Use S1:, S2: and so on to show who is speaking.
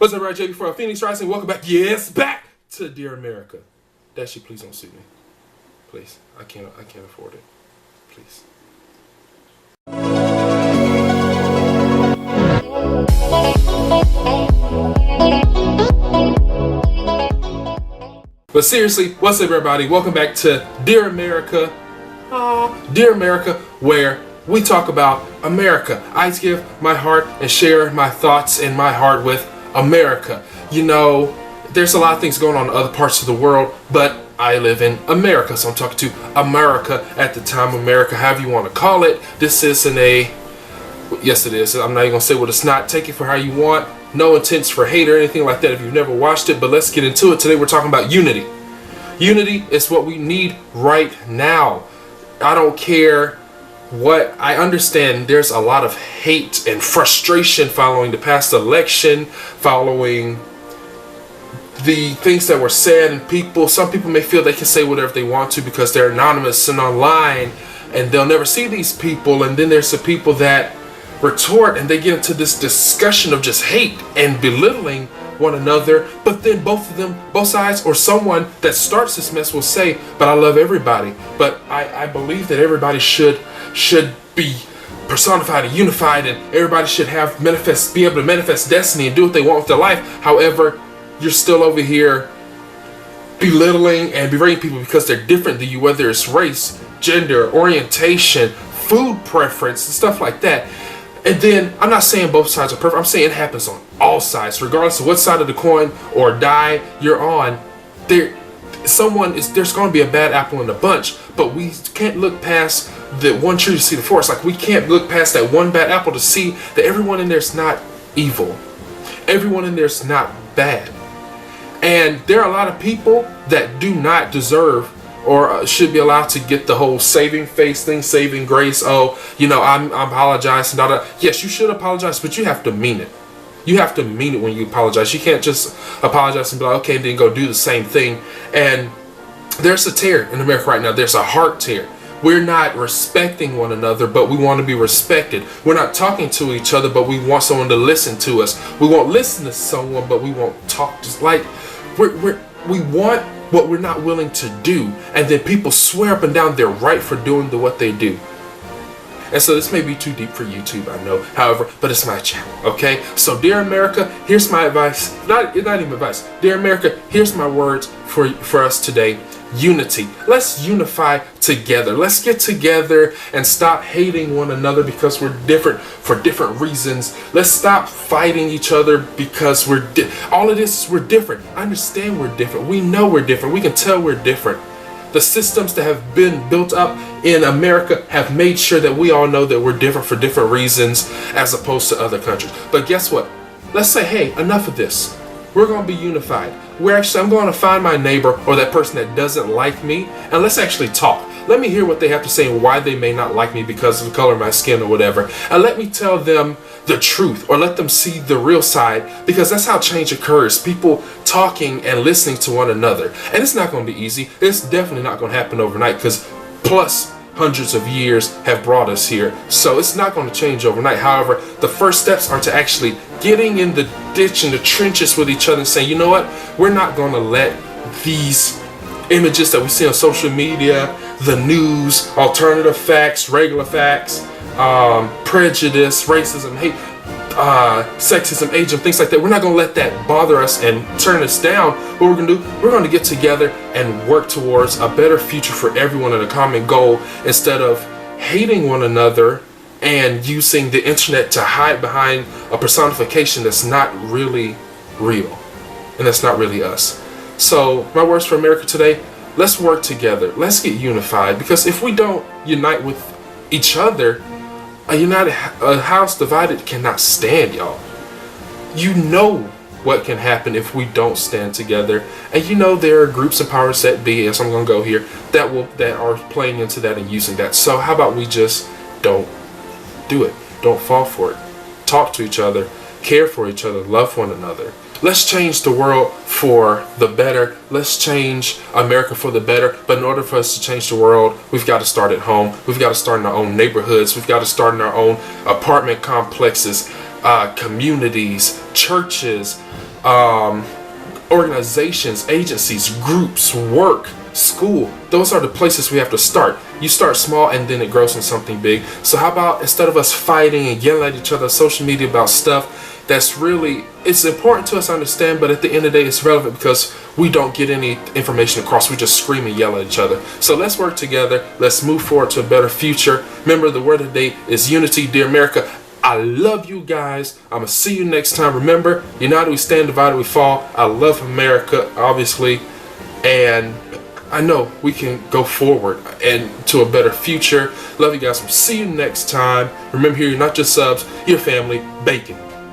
S1: What's up, right, JB from ElPhoenixRising? Welcome back. Yes, back to Dear America. Dashy, please don't sue me. Please, I can't afford it. Please. But seriously, what's up, everybody? Welcome back to Dear America. Dear America, where we talk about America. I give my heart and share my thoughts and my heart with America. You know, there's a lot of things going on in other parts of the world, but I live in America, so I'm talking to America at the time. America, however you want to call it. This isn't a... Yes, it is. I'm not even going to say what it's not. Take it for how you want. No intents for hate or anything like that if you've never watched it, but let's get into it. Today we're talking about unity. Unity is what we need right now. I don't care what, I understand there's a lot of hate and frustration following the past election, following the things that were said, and some people may feel they can say whatever they want to because they're anonymous and online and they'll never see these people. And then there's the people that retort and they get into this discussion of just hate and belittling one another. But then both sides, or someone that starts this mess will say, but I love everybody. But I believe that everybody should be personified and unified, and everybody should be able to manifest destiny and do what they want with their life. However, you're still over here belittling and berating people because they're different than you, whether it's race, gender, orientation, food preference, and stuff like that. And then, I'm not saying both sides are perfect. I'm saying it happens on all sides, regardless of what side of the coin or die you're on. There's going to be a bad apple in the bunch, but we can't look past the one tree to see the forest. Like, we can't look past that one bad apple to see that everyone in there's not evil. Everyone in there's not bad. And there are a lot of people that do not deserve or should be allowed to get the whole saving face thing, saving grace. Oh, you know, I'm apologizing. Yes, you should apologize, but you have to mean it. You have to mean it when you apologize. You can't just apologize and be like, okay, and then go do the same thing. And there's a tear in America right now. There's a heart tear. We're not respecting one another, but we want to be respected. We're not talking to each other, but we want someone to listen to us. We won't listen to someone, but we won't talk. Just like we want what we're not willing to do, and then people swear up and down they're right for doing what they do. And so this may be too deep for YouTube, I know, however, but it's my channel, okay? So Dear America, here's my advice, not even advice. Dear America, here's my words for us today. Unity. Let's unify together. Let's get together and stop hating one another because we're different for different reasons. Let's stop fighting each other because all of this, we're different. I understand we're different. We know we're different. We can tell we're different. The systems that have been built up in America have made sure that we all know that we're different for different reasons as opposed to other countries. But guess what? Let's say, hey, enough of this. We're going to be unified. I'm going to find my neighbor or that person that doesn't like me, and let's actually talk. Let me hear what they have to say and why they may not like me because of the color of my skin or whatever. And let me tell them the truth, or let them see the real side, because that's how change occurs. People talking and listening to one another. And it's not going to be easy. It's definitely not going to happen overnight, because plus hundreds of years have brought us here. So it's not going to change overnight. However, the first steps are to actually getting in the ditch and the trenches with each other and saying, you know what, we're not going to let these images that we see on social media, the news, alternative facts, regular facts, prejudice, racism, hate, sexism, ageism, things like that. We're not going to let that bother us and turn us down. What we're going to do, we're going to get together and work towards a better future for everyone and a common goal, instead of hating one another and using the internet to hide behind a personification that's not really real and that's not really us. So my words for America today, let's work together. Let's get unified, because if we don't unite with each other, a house divided cannot stand, y'all. You know what can happen if we don't stand together, and you know there are groups and powers that be, as I'm gonna go here, that are playing into that and using that. So how about we just don't do it? Don't fall for it. Talk to each other, care for each other, love one another. Let's change the world for the better. Let's change America for the better. But in order for us to change the world, we've got to start at home. We've got to start in our own neighborhoods. We've got to start in our own apartment complexes, communities, churches, organizations, agencies, groups, work, school. Those are the places we have to start. You start small and then it grows into something big. So how about, instead of us fighting and yelling at each other on social media about stuff that's really, it's important to us to understand, but at the end of the day it's relevant because we don't get any information across. We just scream and yell at each other. So let's work together. Let's move forward to a better future. Remember, the word of the day is unity. Dear America, I love you guys. I'm going to see you next time. Remember, united we stand, divided we fall. I love America, obviously. And I know we can go forward and to a better future. Love you guys. We'll see you next time. Remember, here, you're not just subs, you're family. Bacon.